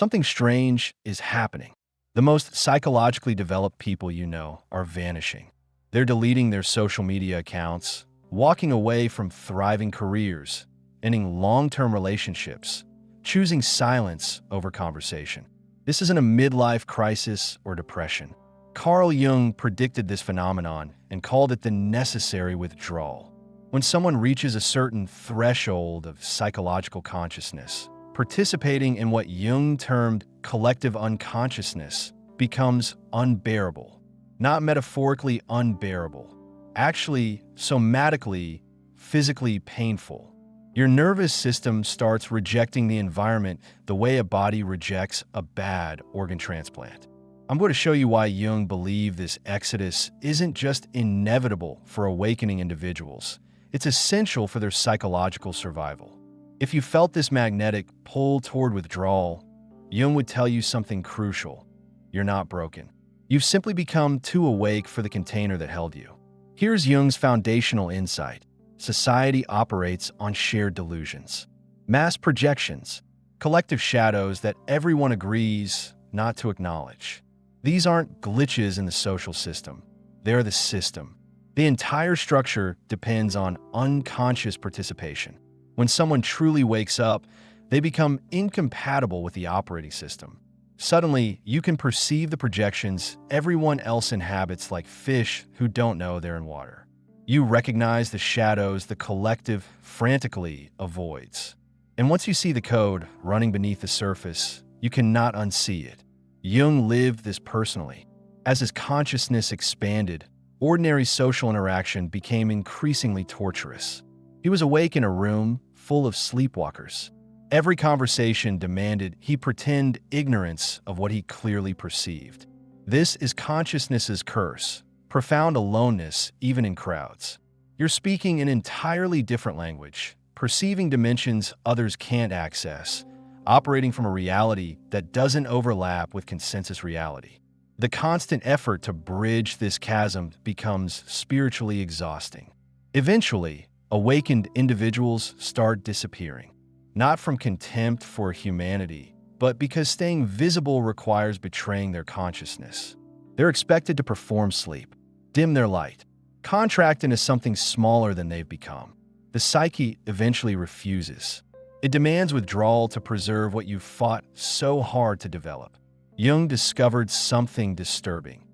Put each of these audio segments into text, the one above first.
Something strange is happening. The most psychologically developed people you know are vanishing. They're deleting their social media accounts, walking away from thriving careers, ending long-term relationships, choosing silence over conversation. This isn't a midlife crisis or depression. Carl Jung predicted this phenomenon and called it the necessary withdrawal. When someone reaches a certain threshold of psychological consciousness, participating in what Jung termed collective unconsciousness becomes unbearable. Not metaphorically unbearable, actually somatically, physically painful. Your nervous system starts rejecting the environment the way a body rejects a bad organ transplant. I'm going to show you why Jung believed this exodus isn't just inevitable for awakening individuals. It's essential for their psychological survival. If you felt this magnetic pull toward withdrawal, Jung would tell you something crucial. You're not broken. You've simply become too awake for the container that held you. Here's Jung's foundational insight. Society operates on shared delusions. Mass projections, collective shadows that everyone agrees not to acknowledge. These aren't glitches in the social system. They're the system. The entire structure depends on unconscious participation. When someone truly wakes up, they become incompatible with the operating system. Suddenly, you can perceive the projections everyone else inhabits like fish who don't know they're in water. You recognize the shadows the collective frantically avoids. And once you see the code running beneath the surface, you cannot unsee it. Jung lived this personally. As his consciousness expanded, ordinary social interaction became increasingly torturous. He was awake in a room full of sleepwalkers. Every conversation demanded he pretend ignorance of what he clearly perceived. This is consciousness's curse, profound aloneness even in crowds. You're speaking an entirely different language, perceiving dimensions others can't access, operating from a reality that doesn't overlap with consensus reality. The constant effort to bridge this chasm becomes spiritually exhausting. Eventually, awakened individuals start disappearing, not from contempt for humanity, but because staying visible requires betraying their consciousness. They're expected to perform sleep, dim their light, contract into something smaller than they've become. The psyche eventually refuses. It demands withdrawal to preserve what you've fought so hard to develop. Jung discovered something disturbing.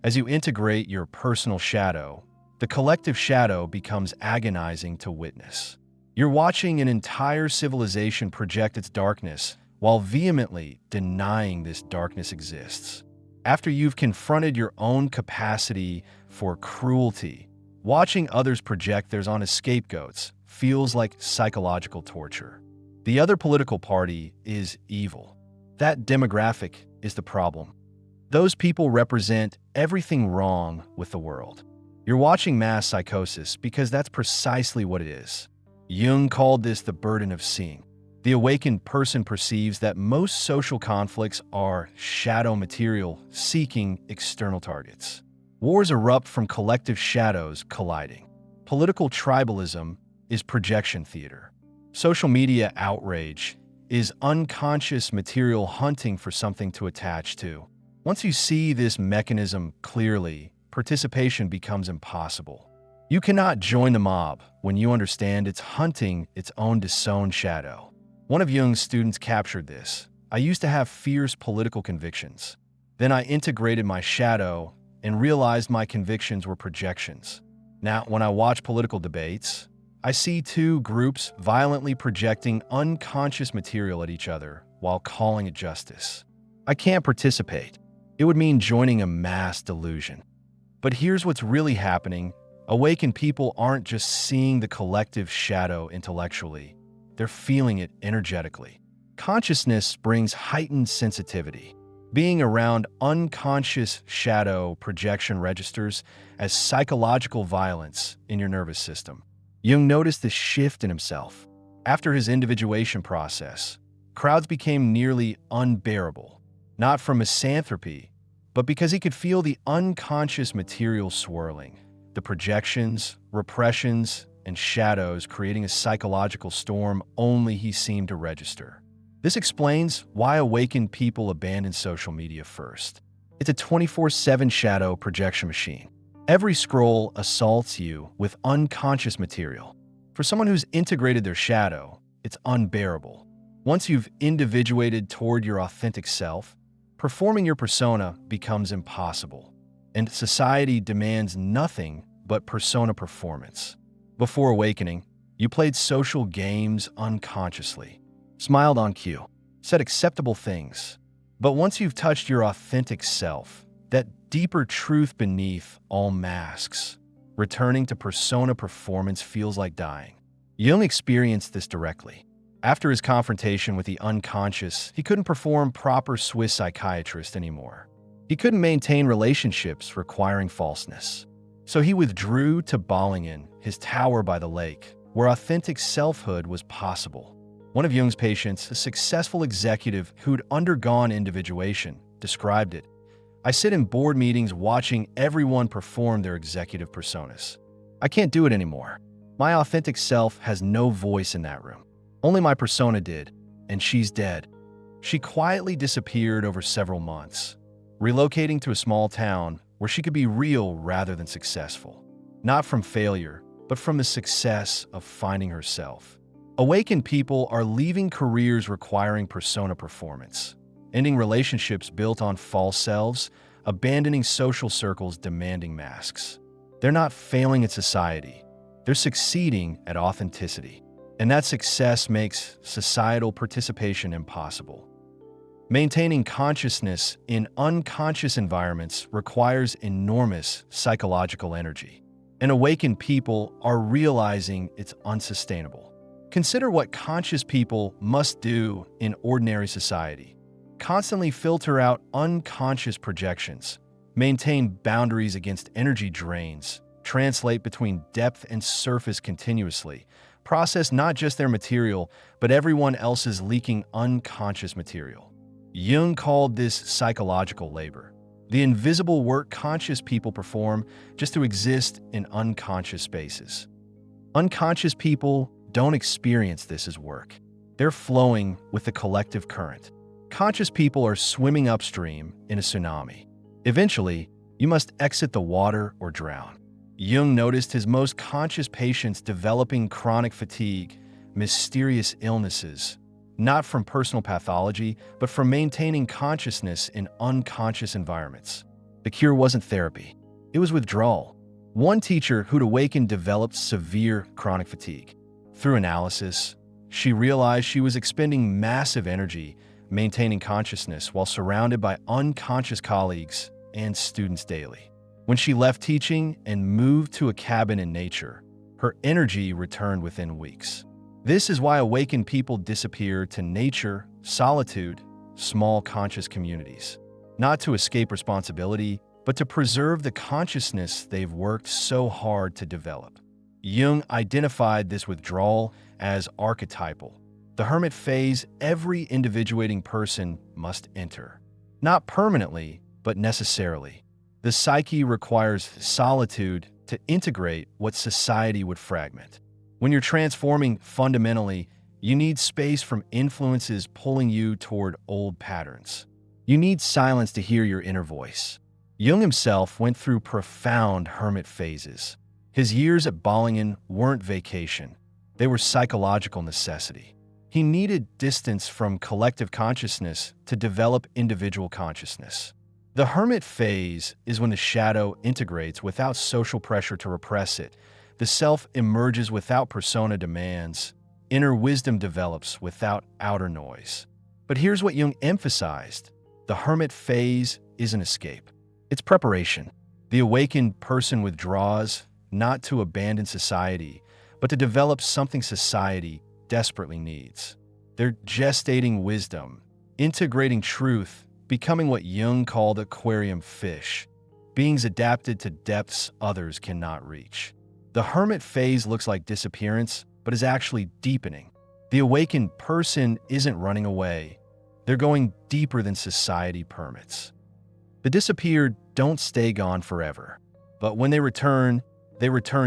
As you integrate your personal shadow, the collective shadow becomes agonizing to witness. You're watching an entire civilization project its darkness while vehemently denying this darkness exists. After you've confronted your own capacity for cruelty, watching others project theirs onto scapegoats feels like psychological torture. The other political party is evil. That demographic is the problem. Those people represent everything wrong with the world. You're watching mass psychosis because that's precisely what it is. Jung called this the burden of seeing. The awakened person perceives that most social conflicts are shadow material seeking external targets. Wars erupt from collective shadows colliding. Political tribalism is projection theater. Social media outrage is unconscious material hunting for something to attach to. Once you see this mechanism clearly, participation becomes impossible. You cannot join the mob when you understand it's hunting its own disowned shadow. One of Jung's students captured this. I used to have fierce political convictions. Then I integrated my shadow and realized my convictions were projections. Now, when I watch political debates, I see two groups violently projecting unconscious material at each other while calling it justice. I can't participate. It would mean joining a mass delusion. But here's what's really happening. Awakened people aren't just seeing the collective shadow intellectually. They're feeling it energetically. Consciousness brings heightened sensitivity. Being around unconscious shadow projection registers as psychological violence in your nervous system. Jung noticed this shift in himself. After his individuation process, crowds became nearly unbearable, not from misanthropy, but because he could feel the unconscious material swirling, the projections, repressions, and shadows creating a psychological storm only he seemed to register. This explains why awakened people abandon social media first. It's a 24/7 shadow projection machine. Every scroll assaults you with unconscious material. For someone who's integrated their shadow, it's unbearable. Once you've individuated toward your authentic self, performing your persona becomes impossible, and society demands nothing but persona performance. Before awakening, you played social games unconsciously, smiled on cue, said acceptable things. But once you've touched your authentic self, that deeper truth beneath all masks, returning to persona performance feels like dying. Jung experienced this directly. After his confrontation with the unconscious, he couldn't perform proper Swiss psychiatrist anymore. He couldn't maintain relationships requiring falseness. So he withdrew to Bollingen, his tower by the lake, where authentic selfhood was possible. One of Jung's patients, a successful executive who'd undergone individuation, described it. I sit in board meetings watching everyone perform their executive personas. I can't do it anymore. My authentic self has no voice in that room. Only my persona did, and she's dead. She quietly disappeared over several months, relocating to a small town where she could be real rather than successful. Not from failure, but from the success of finding herself. Awakened people are leaving careers requiring persona performance, ending relationships built on false selves, abandoning social circles demanding masks. They're not failing at society. They're succeeding at authenticity. And that success makes societal participation impossible. Maintaining consciousness in unconscious environments requires enormous psychological energy. And awakened people are realizing it's unsustainable. Consider what conscious people must do in ordinary society. Constantly filter out unconscious projections, maintain boundaries against energy drains, translate between depth and surface continuously, process not just their material, but everyone else's leaking unconscious material. Jung called this psychological labor, the invisible work conscious people perform just to exist in unconscious spaces. Unconscious people don't experience this as work. They're flowing with the collective current. Conscious people are swimming upstream in a tsunami. Eventually, you must exit the water or drown. Jung noticed his most conscious patients developing chronic fatigue, mysterious illnesses, not from personal pathology, but from maintaining consciousness in unconscious environments. The cure wasn't therapy. It was withdrawal. One teacher who'd awakened developed severe chronic fatigue. Through analysis, she realized she was expending massive energy maintaining consciousness while surrounded by unconscious colleagues and students daily. When she left teaching and moved to a cabin in nature, her energy returned within weeks. This is why awakened people disappear to nature, solitude, small conscious communities, not to escape responsibility, but to preserve the consciousness they've worked so hard to develop. Jung identified this withdrawal as archetypal, the hermit phase every individuating person must enter. Not permanently, but necessarily. The psyche requires solitude to integrate what society would fragment. When you're transforming fundamentally, you need space from influences pulling you toward old patterns. You need silence to hear your inner voice. Jung himself went through profound hermit phases. His years at Bollingen weren't vacation. They were psychological necessity. He needed distance from collective consciousness to develop individual consciousness. The hermit phase is when the shadow integrates without social pressure to repress it. The self emerges without persona demands. Inner wisdom develops without outer noise. But here's what Jung emphasized. The hermit phase isn't escape. It's preparation. The awakened person withdraws, not to abandon society, but to develop something society desperately needs. They're gestating wisdom, integrating truth, becoming what Jung called aquarium fish, beings adapted to depths others cannot reach. The hermit phase looks like disappearance, but is actually deepening. The awakened person isn't running away. They're going deeper than society permits. The disappeared don't stay gone forever, but when they return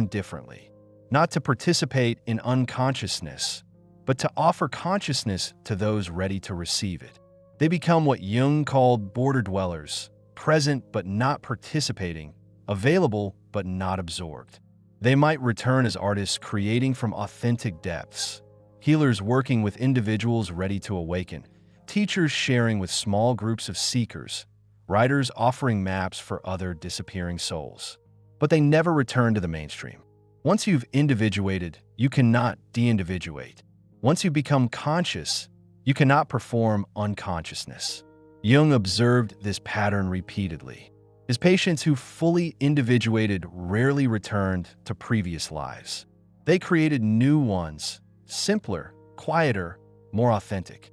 differently. Not to participate in unconsciousness, but to offer consciousness to those ready to receive it. They become what Jung called border dwellers, present but not participating, available but not absorbed. They might return as artists creating from authentic depths, healers working with individuals ready to awaken, teachers sharing with small groups of seekers, writers offering maps for other disappearing souls. But they never return to the mainstream. Once you've individuated, you cannot de-individuate. Once you become conscious, you cannot perform unconsciousness. Jung observed this pattern repeatedly. His patients who fully individuated rarely returned to previous lives. They created new ones, simpler, quieter, more authentic.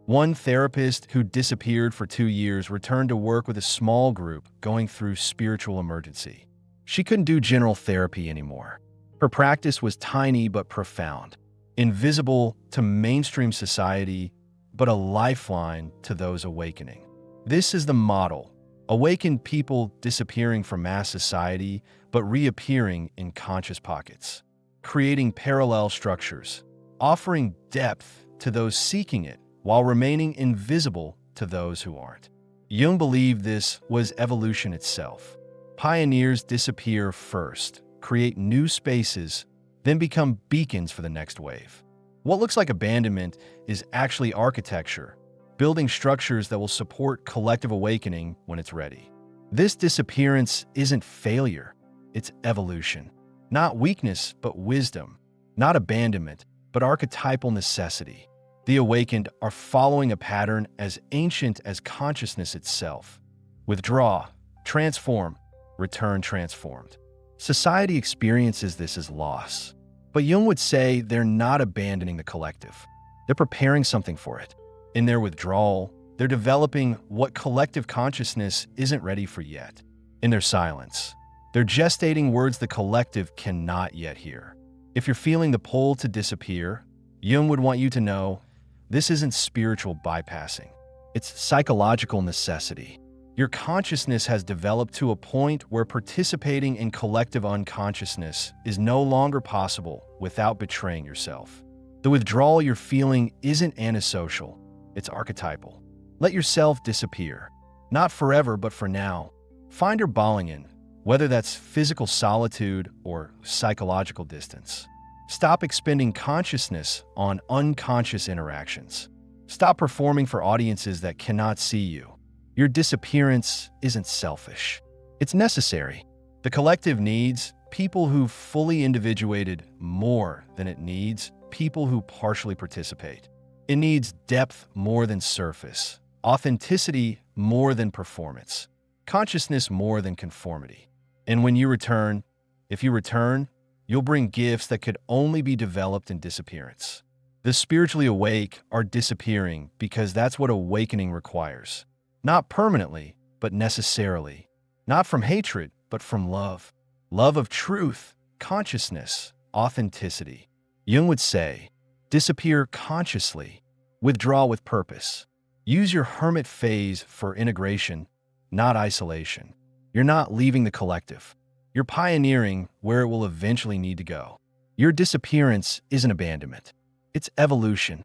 One therapist who disappeared for 2 years returned to work with a small group going through spiritual emergency. She couldn't do general therapy anymore. Her practice was tiny but profound, invisible to mainstream society, but a lifeline to those awakening. This is the model: awakened people disappearing from mass society but reappearing in conscious pockets, creating parallel structures, offering depth to those seeking it while remaining invisible to those who aren't. Jung believed this was evolution itself. Pioneers disappear first, create new spaces, then become beacons for the next wave. What looks like abandonment is actually architecture, building structures that will support collective awakening when it's ready. This disappearance isn't failure, it's evolution. Not weakness, but wisdom. Not abandonment, but archetypal necessity. The awakened are following a pattern as ancient as consciousness itself. Withdraw, transform, return transformed. Society experiences this as loss. But Jung would say they're not abandoning the collective. They're preparing something for it. In their withdrawal, they're developing what collective consciousness isn't ready for yet. In their silence, they're gestating words the collective cannot yet hear. If you're feeling the pull to disappear, Jung would want you to know this isn't spiritual bypassing. It's psychological necessity. Your consciousness has developed to a point where participating in collective unconsciousness is no longer possible without betraying yourself. The withdrawal you're feeling isn't antisocial, it's archetypal. Let yourself disappear. Not forever, but for now. Find your Balingen, whether that's physical solitude or psychological distance. Stop expending consciousness on unconscious interactions. Stop performing for audiences that cannot see you. Your disappearance isn't selfish. It's necessary. The collective needs people who've fully individuated more than it needs people who partially participate. It needs depth more than surface, authenticity more than performance, consciousness more than conformity. And when you return, if you return, you'll bring gifts that could only be developed in disappearance. The spiritually awake are disappearing because that's what awakening requires. Not permanently, but necessarily. Not from hatred, but from love. Love of truth, consciousness, authenticity. Jung would say, disappear consciously, withdraw with purpose. Use your hermit phase for integration, not isolation. You're not leaving the collective. You're pioneering where it will eventually need to go. Your disappearance isn't abandonment. It's evolution.